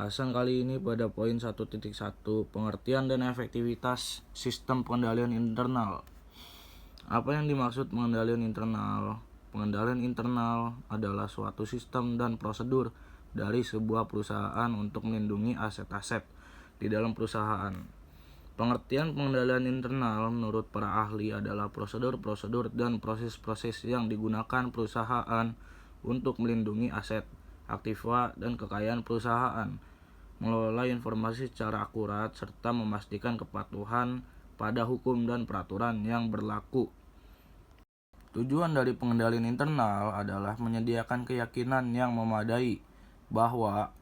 Pembahasan kali ini pada poin 1.1, pengertian dan efektivitas sistem pengendalian internal. Apa yang dimaksud pengendalian internal? Pengendalian internal adalah suatu sistem dan prosedur dari sebuah perusahaan untuk melindungi aset-aset di dalam perusahaan. Pengertian pengendalian internal menurut para ahli adalah prosedur-prosedur dan proses-proses yang digunakan perusahaan untuk melindungi aset, aktiva, dan kekayaan perusahaan, mengelola informasi secara akurat, serta memastikan kepatuhan pada hukum dan peraturan yang berlaku. Tujuan dari pengendalian internal adalah menyediakan keyakinan yang memadai bahwa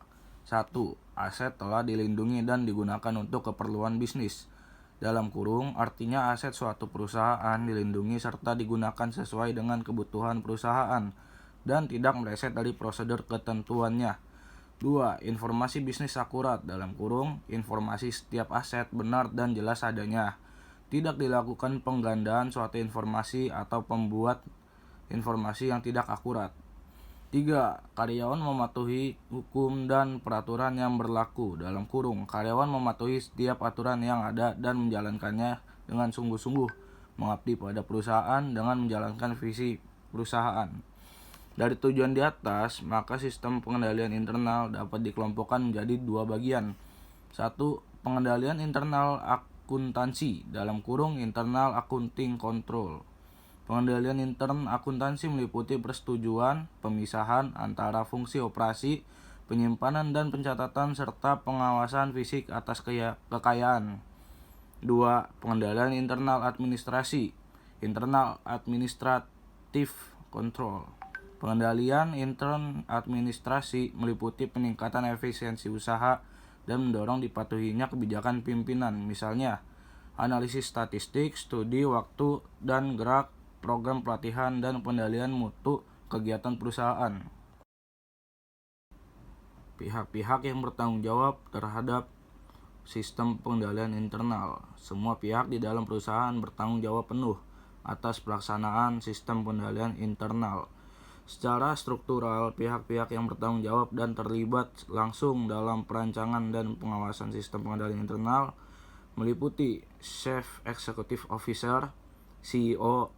1. Aset telah dilindungi dan digunakan untuk keperluan bisnis. Dalam kurung, artinya aset suatu perusahaan dilindungi serta digunakan sesuai dengan kebutuhan perusahaan dan tidak meleset dari prosedur ketentuannya. 2. Informasi bisnis akurat. Dalam kurung, informasi setiap aset benar dan jelas adanya. Tidak dilakukan penggandaan suatu informasi atau pembuat informasi yang tidak akurat. 3. Karyawan mematuhi hukum dan peraturan yang berlaku. Dalam kurung, karyawan mematuhi setiap aturan yang ada dan menjalankannya dengan sungguh-sungguh, mengabdi pada perusahaan dengan menjalankan visi perusahaan. Dari tujuan di atas, maka sistem pengendalian internal dapat dikelompokkan menjadi dua bagian. 1. Pengendalian internal akuntansi. Dalam kurung, internal accounting control. Pengendalian intern akuntansi meliputi persetujuan, pemisahan antara fungsi operasi, penyimpanan dan pencatatan, serta pengawasan fisik atas kekayaan. 2. Pengendalian internal administrasi. Internal administrative control. Pengendalian intern administrasi meliputi peningkatan efisiensi usaha dan mendorong dipatuhinya kebijakan pimpinan, misalnya analisis statistik, studi waktu dan gerak, program pelatihan, dan pengendalian mutu kegiatan perusahaan. Pihak-pihak yang bertanggung jawab terhadap sistem pengendalian internal. Semua pihak di dalam perusahaan bertanggung jawab penuh atas pelaksanaan sistem pengendalian internal. Secara struktural, pihak-pihak yang bertanggung jawab dan terlibat langsung dalam perancangan dan pengawasan sistem pengendalian internal meliputi Chief Executive Officer, CEO,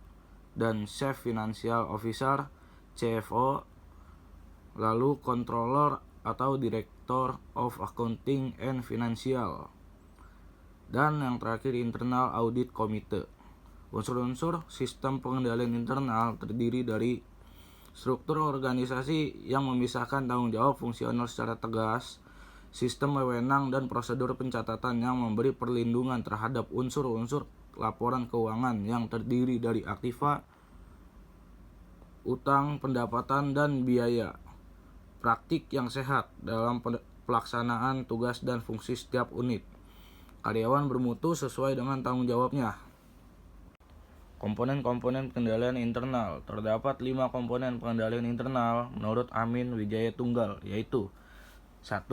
dan Chief Financial Officer, CFO, lalu Controller atau Director of Accounting and Financial, dan yang terakhir Internal Audit Committee. Unsur-unsur sistem pengendalian internal terdiri dari struktur organisasi yang memisahkan tanggung jawab fungsional secara tegas, sistem wewenang dan prosedur pencatatan yang memberi perlindungan terhadap unsur-unsur laporan keuangan yang terdiri dari aktiva, utang, pendapatan, dan biaya. Praktik yang sehat dalam pelaksanaan tugas dan fungsi setiap unit. Karyawan bermutu sesuai dengan tanggung jawabnya. Komponen-komponen pengendalian internal. Terdapat 5 komponen pengendalian internal menurut Amin Wijaya Tunggal, yaitu 1.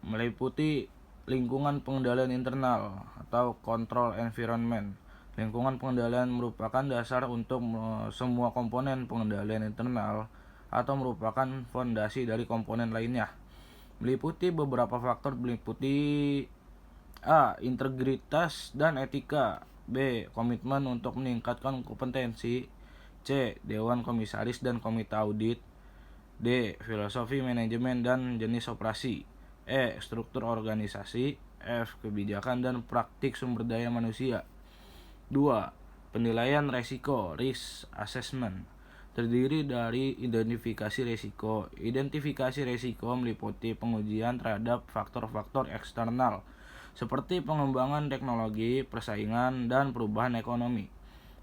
Meliputi lingkungan pengendalian internal atau control environment. Lingkungan pengendalian merupakan dasar untuk semua komponen pengendalian internal atau merupakan fondasi dari komponen lainnya. Meliputi beberapa faktor meliputi A. Integritas dan etika. B. Komitmen untuk meningkatkan kompetensi. C. Dewan komisaris dan komite audit. D. Filosofi manajemen dan jenis operasi. E. Struktur organisasi. F. Kebijakan dan praktik sumber daya manusia. 2. Penilaian resiko, risk assessment, terdiri dari identifikasi resiko. Identifikasi resiko meliputi pengujian terhadap faktor-faktor eksternal seperti pengembangan teknologi, persaingan, dan perubahan ekonomi.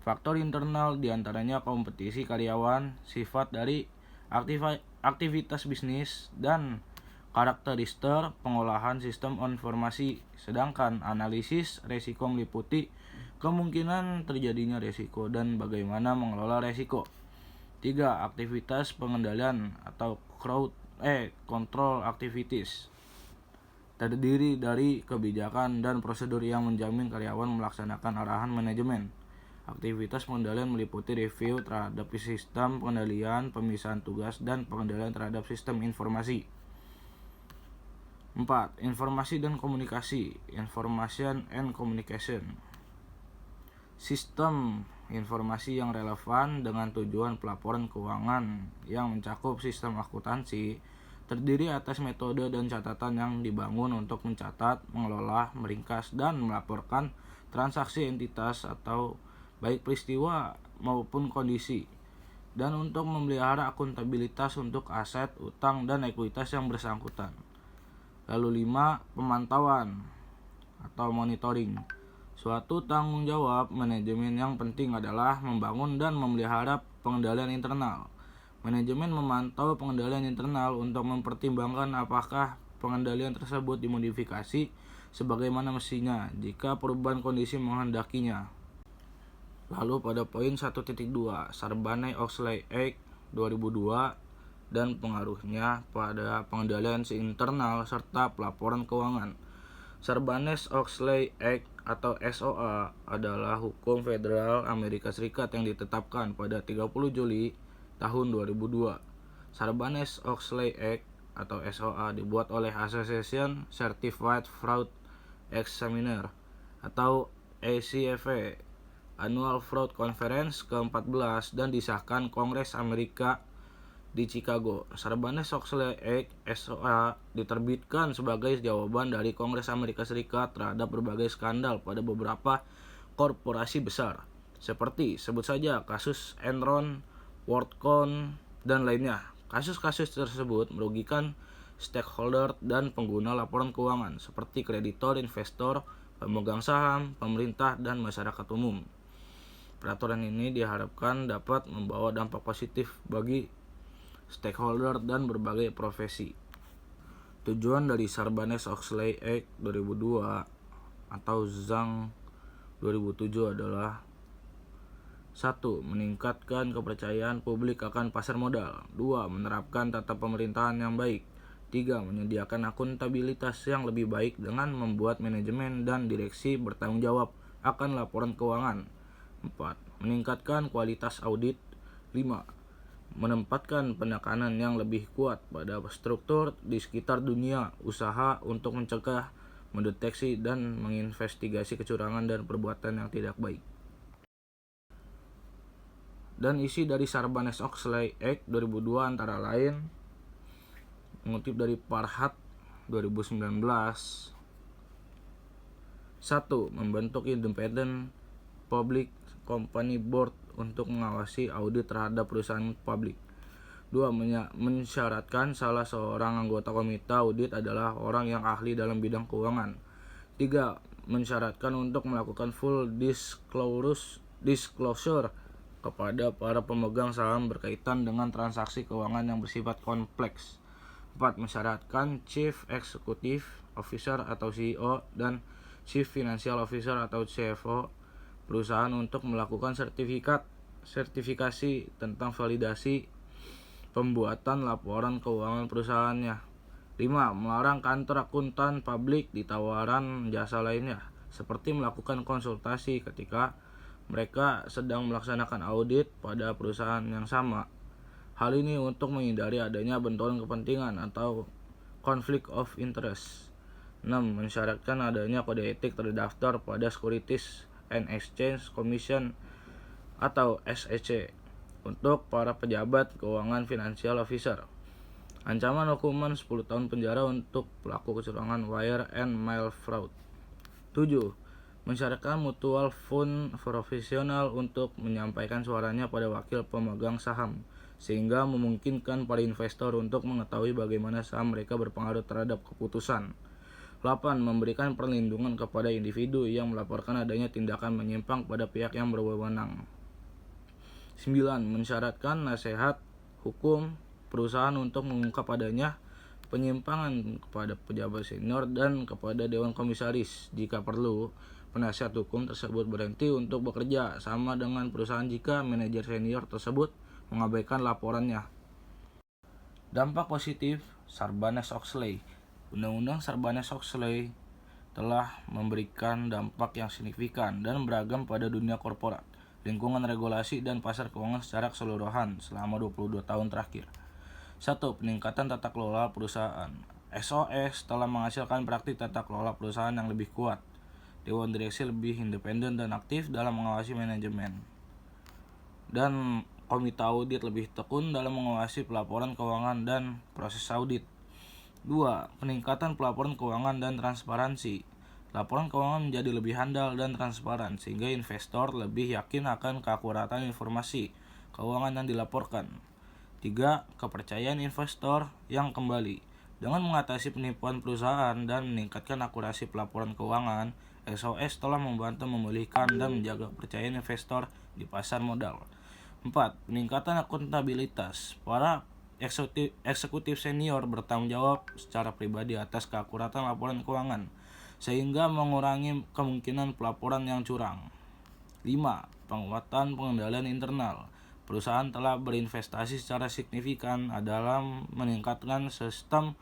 Faktor internal diantaranya kompetisi karyawan, sifat dari aktivitas bisnis, dan karakteristik pengolahan sistem informasi. Sedangkan analisis resiko meliputi kemungkinan terjadinya resiko dan bagaimana mengelola resiko. 3. Aktivitas pengendalian atau control activities, terdiri dari kebijakan dan prosedur yang menjamin karyawan melaksanakan arahan manajemen. Aktivitas pengendalian meliputi review terhadap sistem pengendalian, pemisahan tugas, dan pengendalian terhadap sistem informasi. 4. Informasi dan komunikasi, information and communication. Sistem informasi yang relevan dengan tujuan pelaporan keuangan yang mencakup sistem akuntansi terdiri atas metode dan catatan yang dibangun untuk mencatat, mengelola, meringkas, dan melaporkan transaksi entitas atau baik peristiwa maupun kondisi, dan untuk memelihara akuntabilitas untuk aset, utang, dan ekuitas yang bersangkutan. Lalu 5. Pemantauan atau monitoring. Suatu tanggung jawab manajemen yang penting adalah membangun dan memelihara pengendalian internal. Manajemen memantau pengendalian internal untuk mempertimbangkan apakah pengendalian tersebut dimodifikasi sebagaimana mestinya jika perubahan kondisi menghendakinya. Lalu pada poin 1.2, Sarbanes-Oxley Act 2002 dan pengaruhnya pada pengendalian internal serta pelaporan keuangan. Sarbanes-Oxley Act atau SOA adalah hukum federal Amerika Serikat yang ditetapkan pada 30 Juli tahun 2002. Sarbanes-Oxley Act atau SOA dibuat oleh Association Certified Fraud Examiner atau ACFA Annual Fraud Conference ke-14 dan disahkan Kongres Amerika di Chicago. Sarbanes-Oxley Act (SOA) diterbitkan sebagai jawaban dari Kongres Amerika Serikat terhadap berbagai skandal pada beberapa korporasi besar, seperti sebut saja kasus Enron, WorldCom, dan lainnya. Kasus-kasus tersebut merugikan stakeholder dan pengguna laporan keuangan seperti kreditor, investor, pemegang saham, pemerintah, dan masyarakat umum. Peraturan ini diharapkan dapat membawa dampak positif bagi stakeholder dan berbagai profesi. Tujuan dari Sarbanes-Oxley Act 2002 atau ZANG 2007 adalah 1. Meningkatkan kepercayaan publik akan pasar modal. 2. Menerapkan tata pemerintahan yang baik. 3. Menyediakan akuntabilitas yang lebih baik dengan membuat manajemen dan direksi bertanggung jawab akan laporan keuangan. 4. Meningkatkan kualitas audit. 5. Menempatkan penekanan yang lebih kuat pada struktur di sekitar dunia usaha untuk mencegah, mendeteksi, dan menginvestigasi kecurangan dan perbuatan yang tidak baik. Dan isi dari Sarbanes-Oxley Act 2002 antara lain mengutip dari Parhat 2019. 1. Membentuk Independent Public Company Board untuk mengawasi audit terhadap perusahaan publik. 2. Mensyaratkan salah seorang anggota komite audit adalah orang yang ahli dalam bidang keuangan. 3. Mensyaratkan untuk melakukan full disclosure kepada para pemegang saham berkaitan dengan transaksi keuangan yang bersifat kompleks. 4. Mensyaratkan Chief Executive Officer atau CEO dan Chief Financial Officer atau CFO perusahaan untuk melakukan sertifikasi tentang validasi pembuatan laporan keuangan perusahaannya. 5. Melarang kantor akuntan publik di tawaran jasa lainnya, seperti melakukan konsultasi ketika mereka sedang melaksanakan audit pada perusahaan yang sama. Hal ini untuk menghindari adanya benturan kepentingan atau conflict of interest. 6. Mensyaratkan adanya kode etik terdaftar pada Securities and Exchange Commission atau SEC untuk para pejabat keuangan financial officer. Ancaman hukuman 10 tahun penjara untuk pelaku kecurangan wire and mail fraud. 7. Mensyaratkan mutual fund profesional untuk menyampaikan suaranya pada wakil pemegang saham, sehingga memungkinkan para investor untuk mengetahui bagaimana saham mereka berpengaruh terhadap keputusan. 8. Memberikan perlindungan kepada individu yang melaporkan adanya tindakan menyimpang pada pihak yang berwenang. 9. Mensyaratkan nasihat hukum perusahaan untuk mengungkap adanya penyimpangan kepada pejabat senior dan kepada dewan komisaris. Jika perlu, penasihat hukum tersebut berhenti untuk bekerja sama dengan perusahaan jika manajer senior tersebut mengabaikan laporannya. Dampak positif Sarbanes-Oxley. Undang-undang Sarbanes-Oxley telah memberikan dampak yang signifikan dan beragam pada dunia korporat, lingkungan regulasi, dan pasar keuangan secara keseluruhan selama 22 tahun terakhir. 1. Peningkatan tata kelola perusahaan. SOS telah menghasilkan praktik tata kelola perusahaan yang lebih kuat. Dewan direksi lebih independen dan aktif dalam mengawasi manajemen. Dan komite audit lebih tekun dalam mengawasi pelaporan keuangan dan proses audit. 2. Peningkatan pelaporan keuangan dan transparansi. Laporan keuangan menjadi lebih handal dan transparan sehingga investor lebih yakin akan keakuratan informasi keuangan yang dilaporkan. 3. Kepercayaan investor yang kembali. Dengan mengatasi penipuan perusahaan dan meningkatkan akurasi pelaporan keuangan, SOS telah membantu memulihkan dan menjaga kepercayaan investor di pasar modal. 4. Peningkatan akuntabilitas. Para eksekutif senior bertanggung jawab secara pribadi atas keakuratan laporan keuangan, sehingga mengurangi kemungkinan pelaporan yang curang. 5. Penguatan pengendalian internal. Perusahaan telah berinvestasi secara signifikan dalam meningkatkan sistem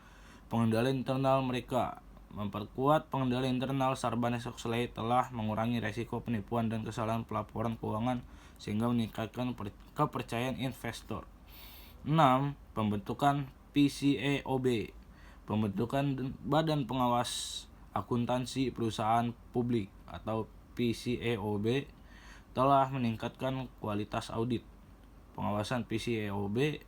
pengendalian internal mereka. Memperkuat pengendalian internal, Sarbanes-Oxley telah mengurangi resiko penipuan dan kesalahan pelaporan keuangan sehingga meningkatkan kepercayaan investor. 6. Pembentukan PCAOB. Pembentukan Badan Pengawas Akuntansi Perusahaan Publik atau PCAOB telah meningkatkan kualitas audit. Pengawasan PCAOB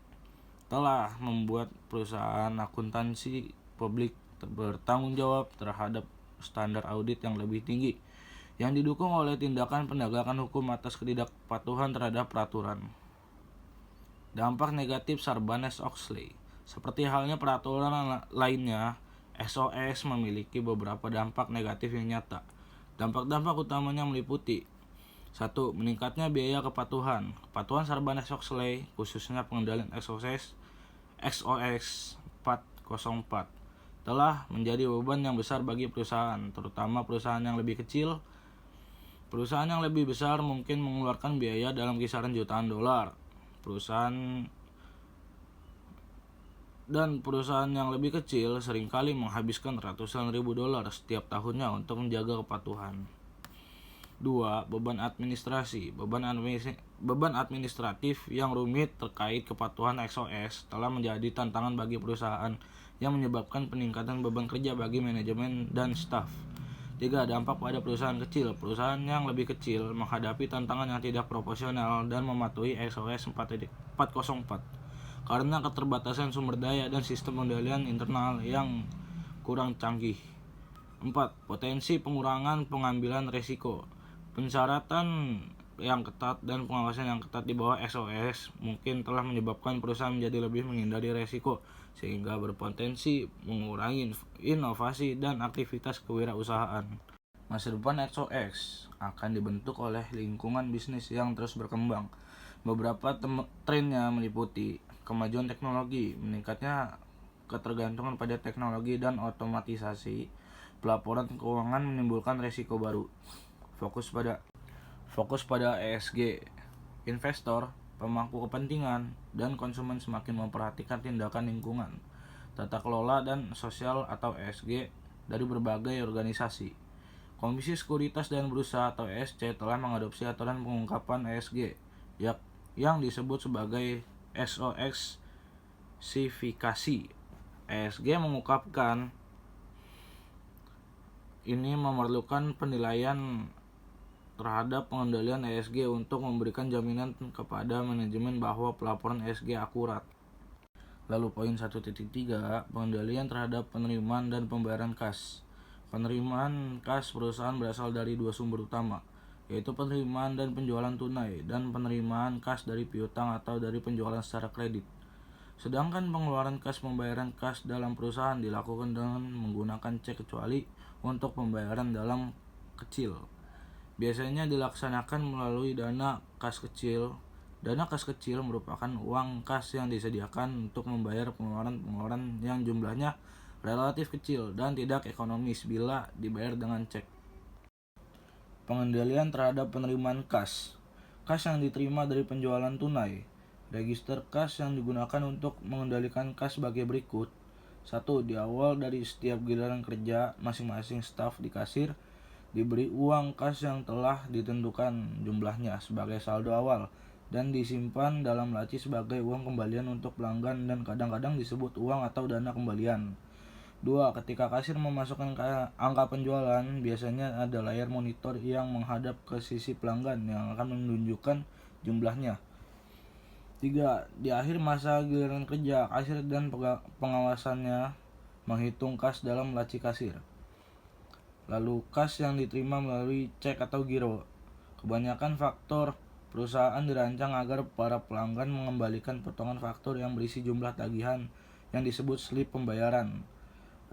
telah membuat perusahaan akuntansi publik bertanggung jawab terhadap standar audit yang lebih tinggi, yang didukung oleh tindakan penegakan hukum atas ketidakpatuhan terhadap peraturan. Dampak negatif Sarbanes-Oxley. Seperti halnya peraturan lainnya, SOS memiliki beberapa dampak negatif yang nyata. Dampak-dampak utamanya meliputi 1. Meningkatnya biaya kepatuhan. Kepatuhan Sarbanes-Oxley, khususnya pengendalian SOS 404, telah menjadi beban yang besar bagi perusahaan, terutama perusahaan yang lebih kecil. Perusahaan yang lebih besar mungkin mengeluarkan biaya dalam kisaran jutaan dolar. Perusahaan yang lebih kecil seringkali menghabiskan ratusan ribu dolar setiap tahunnya untuk menjaga kepatuhan. 2. Beban administrasi. Beban administratif yang rumit terkait kepatuhan SOS telah menjadi tantangan bagi perusahaan yang menyebabkan peningkatan beban kerja bagi manajemen dan staf. 3. Dampak pada perusahaan kecil. Perusahaan yang lebih kecil menghadapi tantangan yang tidak proporsional dan mematuhi SOS 404 karena keterbatasan sumber daya dan sistem pengendalian internal yang kurang canggih. 4. Potensi pengurangan pengambilan risiko. Pensyaratan yang ketat dan pengawasan yang ketat di bawah SOS mungkin telah menyebabkan perusahaan menjadi lebih menghindari risiko, sehingga berpotensi mengurangi inovasi dan aktivitas kewirausahaan. Masa depan SOS akan dibentuk oleh lingkungan bisnis yang terus berkembang. Beberapa trennya meliputi kemajuan teknologi, meningkatnya ketergantungan pada teknologi dan otomatisasi. Pelaporan keuangan menimbulkan risiko baru. Fokus pada ESG. Investor, pemangku kepentingan, dan konsumen semakin memperhatikan tindakan lingkungan, tata kelola, dan sosial atau ESG dari berbagai organisasi. Komisi Sekuritas dan Bursa atau ESC telah mengadopsi aturan pengungkapan ESG yang disebut sebagai SOX sifikasi. ESG mengungkapkan ini memerlukan penilaian terhadap pengendalian ESG untuk memberikan jaminan kepada manajemen bahwa pelaporan ESG akurat. Lalu poin 1.3, pengendalian terhadap penerimaan dan pembayaran kas. Penerimaan kas perusahaan berasal dari dua sumber utama, yaitu penerimaan dan penjualan tunai dan penerimaan kas dari piutang atau dari penjualan secara kredit. Sedangkan pengeluaran kas pembayaran kas dalam perusahaan dilakukan dengan menggunakan cek kecuali untuk pembayaran dalam kecil. Biasanya dilaksanakan melalui dana kas kecil. Dana kas kecil merupakan uang kas yang disediakan untuk membayar pengeluaran yang jumlahnya relatif kecil dan tidak ekonomis bila dibayar dengan cek. Pengendalian terhadap penerimaan kas. Kas yang diterima dari penjualan tunai. Register kas yang digunakan untuk mengendalikan kas sebagai berikut. 1. Di awal dari setiap giliran kerja, masing-masing staf di kasir diberi uang kas yang telah ditentukan jumlahnya sebagai saldo awal dan disimpan dalam laci sebagai uang kembalian untuk pelanggan dan kadang-kadang disebut uang atau dana kembalian. 2. Ketika kasir memasukkan angka penjualan, biasanya ada layar monitor yang menghadap ke sisi pelanggan yang akan menunjukkan jumlahnya. 3. Di akhir masa giliran kerja, kasir dan pengawasannya menghitung kas dalam laci kasir. Lalu kas yang diterima melalui cek atau giro. Kebanyakan faktur perusahaan dirancang agar para pelanggan mengembalikan potongan faktur yang berisi jumlah tagihan yang disebut slip pembayaran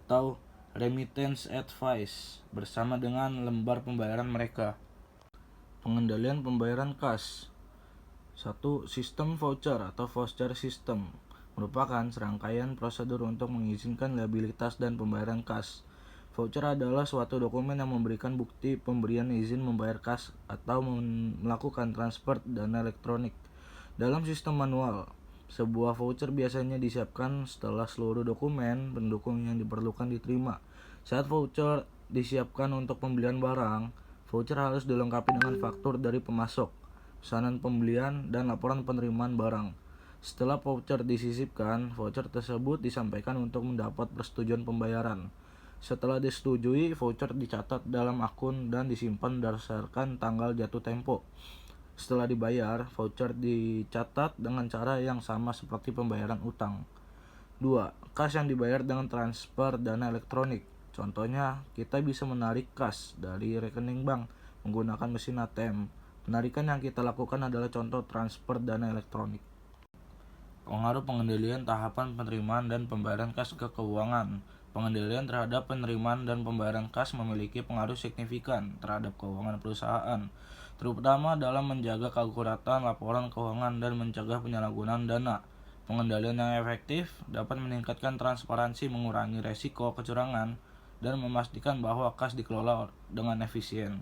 atau remittance advice bersama dengan lembar pembayaran mereka. Pengendalian pembayaran kas. 1. Sistem voucher atau voucher system merupakan serangkaian prosedur untuk mengizinkan liabilitas dan pembayaran kas. Voucher adalah suatu dokumen yang memberikan bukti pemberian izin membayar kas atau melakukan transfer dana elektronik. Dalam sistem manual, sebuah voucher biasanya disiapkan setelah seluruh dokumen pendukung yang diperlukan diterima. Saat voucher disiapkan untuk pembelian barang, voucher harus dilengkapi dengan faktur dari pemasok, pesanan pembelian, dan laporan penerimaan barang. Setelah voucher disisipkan, voucher tersebut disampaikan untuk mendapat persetujuan pembayaran. Setelah disetujui, voucher dicatat dalam akun dan disimpan berdasarkan tanggal jatuh tempo. Setelah dibayar, voucher dicatat dengan cara yang sama seperti pembayaran utang. 2. Kas yang dibayar dengan transfer dana elektronik. Contohnya, kita bisa menarik kas dari rekening bank menggunakan mesin ATM. Penarikan yang kita lakukan adalah contoh transfer dana elektronik. Pengaruh pengendalian tahapan penerimaan dan pembayaran kas ke keuangan. Pengendalian terhadap penerimaan dan pembayaran kas memiliki pengaruh signifikan terhadap keuangan perusahaan, terutama dalam menjaga keakuratan laporan keuangan dan mencegah penyalahgunaan dana. Pengendalian yang efektif dapat meningkatkan transparansi, mengurangi resiko kecurangan, dan memastikan bahwa kas dikelola dengan efisien.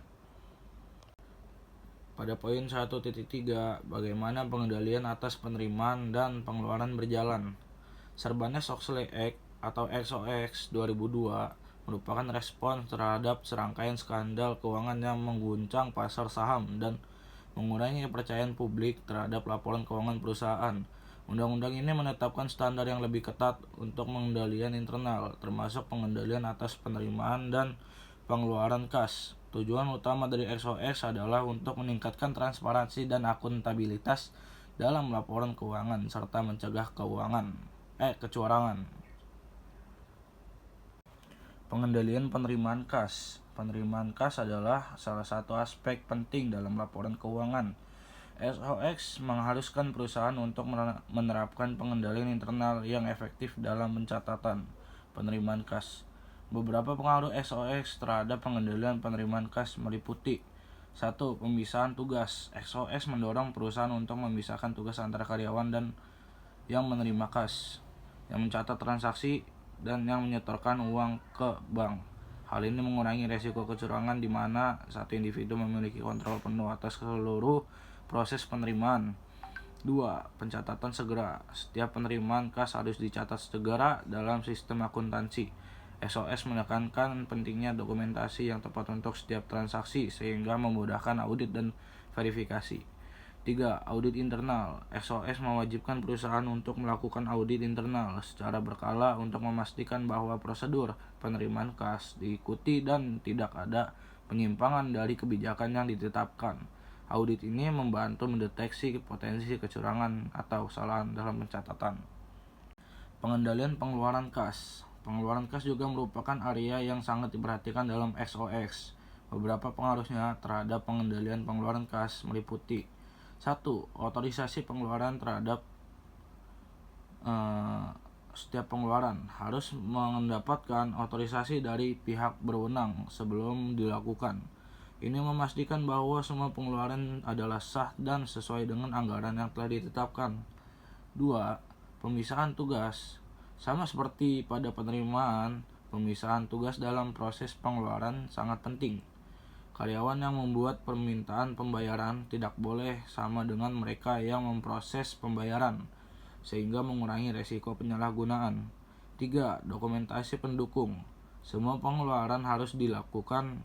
Pada poin 1.3, bagaimana pengendalian atas penerimaan dan pengeluaran berjalan. Sarbanes-Oxley Act atau SOX 2002 merupakan respons terhadap serangkaian skandal keuangan yang mengguncang pasar saham dan mengurangi kepercayaan publik terhadap laporan keuangan perusahaan. Undang-undang ini menetapkan standar yang lebih ketat untuk pengendalian internal, termasuk pengendalian atas penerimaan dan pengeluaran kas. Tujuan utama dari SOX adalah untuk meningkatkan transparansi dan akuntabilitas dalam laporan keuangan serta mencegah kecurangan. Pengendalian penerimaan kas. Penerimaan kas adalah salah satu aspek penting dalam laporan keuangan. SOX mengharuskan perusahaan untuk menerapkan pengendalian internal yang efektif dalam pencatatan penerimaan kas. Beberapa pengaruh SOX terhadap pengendalian penerimaan kas meliputi: 1. Pemisahan tugas. SOX mendorong perusahaan untuk memisahkan tugas antara karyawan dan yang menerima kas, yang mencatat transaksi, dan yang menyetorkan uang ke bank. Hal ini mengurangi resiko kecurangan di mana satu individu memiliki kontrol penuh atas seluruh proses penerimaan. 2. Pencatatan segera. Setiap penerimaan kas harus dicatat segera dalam sistem akuntansi. SOX menekankan pentingnya dokumentasi yang tepat untuk setiap transaksi sehingga memudahkan audit dan verifikasi. 3. Audit internal. SOX mewajibkan perusahaan untuk melakukan audit internal secara berkala untuk memastikan bahwa prosedur penerimaan kas diikuti dan tidak ada penyimpangan dari kebijakan yang ditetapkan. Audit ini membantu mendeteksi potensi kecurangan atau kesalahan dalam pencatatan. Pengendalian pengeluaran kas. Pengeluaran kas juga merupakan area yang sangat diperhatikan dalam SOX. Beberapa pengaruhnya terhadap pengendalian pengeluaran kas meliputi: 1. Otorisasi pengeluaran terhadap setiap pengeluaran harus mendapatkan otorisasi dari pihak berwenang sebelum dilakukan. Ini memastikan bahwa semua pengeluaran adalah sah dan sesuai dengan anggaran yang telah ditetapkan. 2. Pemisahan tugas. Sama seperti pada penerimaan, pemisahan tugas dalam proses pengeluaran sangat penting. Karyawan yang membuat permintaan pembayaran tidak boleh sama dengan mereka yang memproses pembayaran, sehingga mengurangi resiko penyalahgunaan. 3. Dokumentasi pendukung. Semua pengeluaran harus dilakukan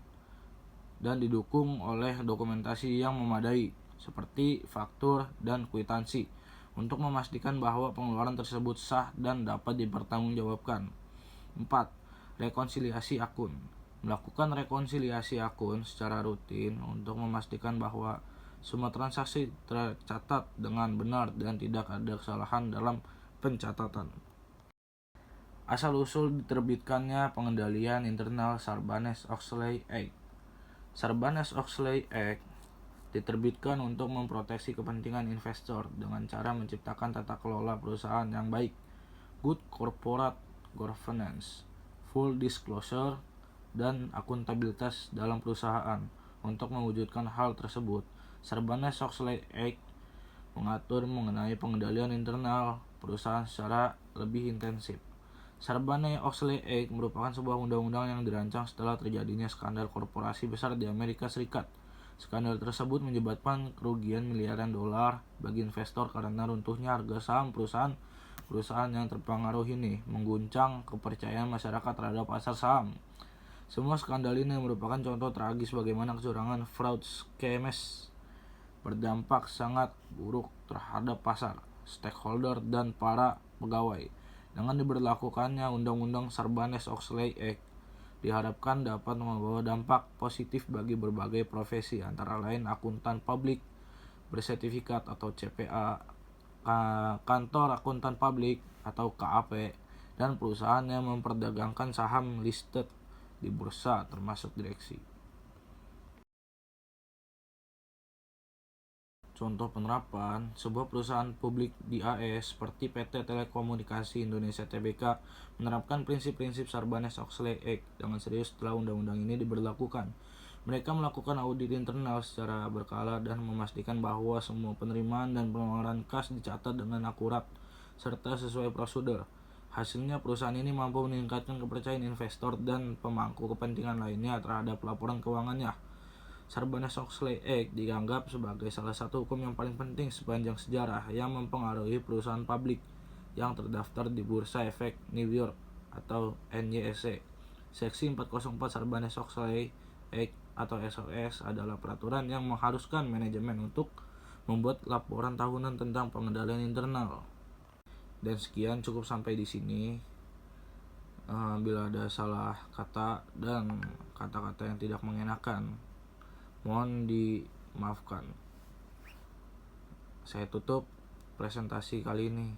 dan didukung oleh dokumentasi yang memadai, seperti faktur dan kwitansi, untuk memastikan bahwa pengeluaran tersebut sah dan dapat dipertanggungjawabkan. 4. Rekonsiliasi akun. Melakukan rekonsiliasi akun secara rutin untuk memastikan bahwa semua transaksi tercatat dengan benar dan tidak ada kesalahan dalam pencatatan. Asal-usul diterbitkannya pengendalian internal Sarbanes-Oxley Act. Sarbanes-Oxley Act diterbitkan untuk memproteksi kepentingan investor dengan cara menciptakan tata kelola perusahaan yang baik, good corporate governance, full disclosure, dan akuntabilitas dalam perusahaan. Untuk mewujudkan hal tersebut, Sarbanes-Oxley Act mengatur mengenai pengendalian internal perusahaan secara lebih intensif. Sarbanes-Oxley Act merupakan sebuah undang-undang yang dirancang setelah terjadinya skandal korporasi besar di Amerika Serikat. Skandal tersebut menyebabkan kerugian miliaran dolar bagi investor karena runtuhnya harga saham perusahaan yang terpengaruh ini mengguncang kepercayaan masyarakat terhadap pasar saham. Semua skandal ini merupakan contoh tragis bagaimana kecurangan fraud schemes berdampak sangat buruk terhadap pasar, stakeholder, dan para pegawai. Dengan diberlakukannya Undang-Undang Sarbanes-Oxley Act diharapkan dapat membawa dampak positif bagi berbagai profesi, antara lain akuntan publik bersertifikat atau CPA, kantor akuntan publik atau KAP, dan perusahaan yang memperdagangkan saham listed di bursa termasuk direksi. Contoh penerapan, sebuah perusahaan publik di AS seperti PT Telekomunikasi Indonesia Tbk menerapkan prinsip-prinsip Sarbanes-Oxley Act dengan serius setelah undang-undang ini diberlakukan. Mereka melakukan audit internal secara berkala dan memastikan bahwa semua penerimaan dan pengeluaran kas dicatat dengan akurat serta sesuai prosedur. Hasilnya, perusahaan ini mampu meningkatkan kepercayaan investor dan pemangku kepentingan lainnya terhadap laporan keuangannya. Sarbanes-Oxley Act dianggap sebagai salah satu hukum yang paling penting sepanjang sejarah yang mempengaruhi perusahaan publik yang terdaftar di Bursa Efek New York atau NYSE. Seksi 404 Sarbanes-Oxley Act atau SOX adalah peraturan yang mengharuskan manajemen untuk membuat laporan tahunan tentang pengendalian internal. Dan sekian, cukup sampai di sini. Bila ada salah kata dan kata-kata yang tidak mengenakan, mohon dimaafkan. Saya tutup presentasi kali ini.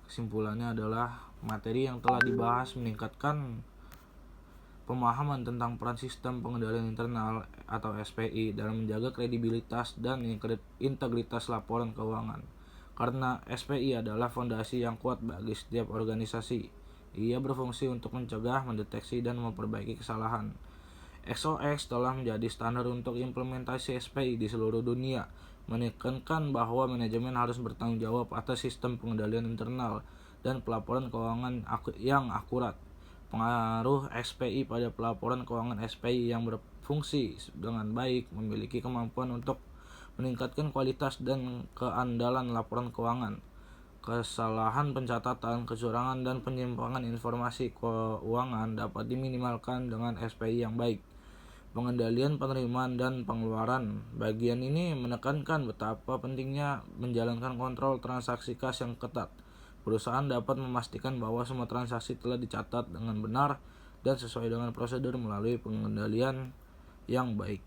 Kesimpulannya adalah materi yang telah dibahas meningkatkan pemahaman tentang peran sistem pengendalian internal atau SPI dalam menjaga kredibilitas dan integritas laporan keuangan. Karena SPI adalah fondasi yang kuat bagi setiap organisasi. Ia berfungsi untuk mencegah, mendeteksi, dan memperbaiki kesalahan. SOX telah menjadi standar untuk implementasi SPI di seluruh dunia, menekankan bahwa manajemen harus bertanggung jawab atas sistem pengendalian internal dan pelaporan keuangan yang akurat. Pengaruh SPI pada pelaporan keuangan SPI yang berfungsi dengan baik memiliki kemampuan untuk meningkatkan kualitas dan keandalan laporan keuangan. Kesalahan pencatatan, kecurangan, dan penyimpangan informasi keuangan dapat diminimalkan dengan SPI yang baik. Pengendalian penerimaan dan pengeluaran. Bagian ini menekankan betapa pentingnya menjalankan kontrol transaksi kas yang ketat. Perusahaan dapat memastikan bahwa semua transaksi telah dicatat dengan benar dan sesuai dengan prosedur melalui pengendalian yang baik.